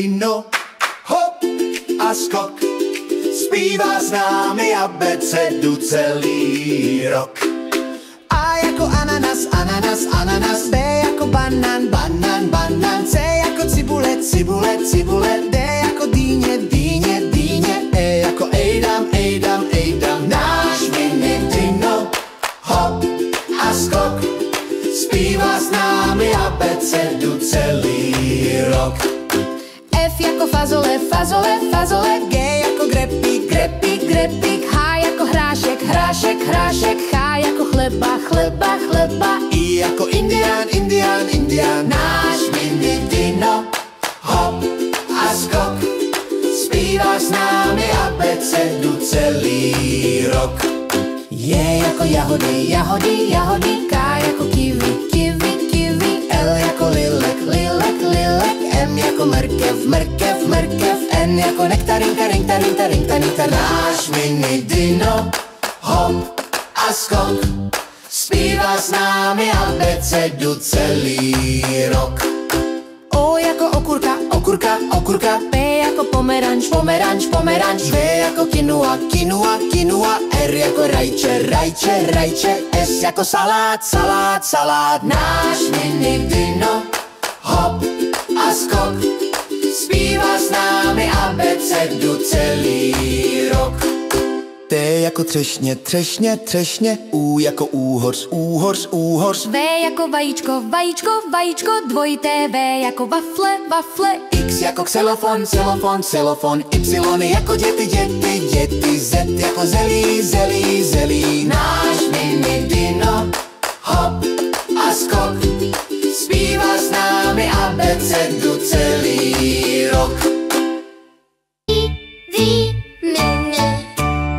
dino, hop a skok. Zpívá s námi abecedu celý rok. A jako ananas, ananas, ananas. B jako banán, banán, banán. C jako cibule, cibule, cibule. D jako dýně, dýně, dýně. E jako ejdam, ejdam, ejdam. Náš mini dino, hop a skok. Zpívá s námi abecedu celý rok. F jako fazole, fazole, fazole. G jako grepík, grepík, grepík. H jako hrášek, hrášek, hrášek. H jako chleba, chleba, chleba. I jako indián, indián, indián. Náš mini dino, hop a skok. Zpívá s námi abecedu celý rok. J jako jahody, jahody, jahody. K jako kiwi, kiwi, kiwi. L jako lilek, lilek, lilek. M jako mrkev, mrkev, mrkev. N jako nektarinka, rinka, rinka, rinka. Náš mini dino, hop a skok. Zpívá s námi abecedu celý rok. O jako okurka, okurka, okurka. P jako pomeranč, pomeranč, pomeranč. V jako kinua, kinua, kinua. R jako rajče, rajče, rajče. S jako salát, salát, salát. Náš mini dino, hop a skok. Zpívá s námi abecedu celý rok. T jako třešně, třešně, třešně. U jako úhoř, úhoř, úhoř. V jako vajíčko, vajíčko, vajíčko. Dvojité V jako wafle, wafle. X jako xylofon, xylofon, xylofon. Y jako děty, děty, děty. Z jako zelí, zelí, zelí. Náš mini dino, hop a skok. Zpívá s námi abecedu celý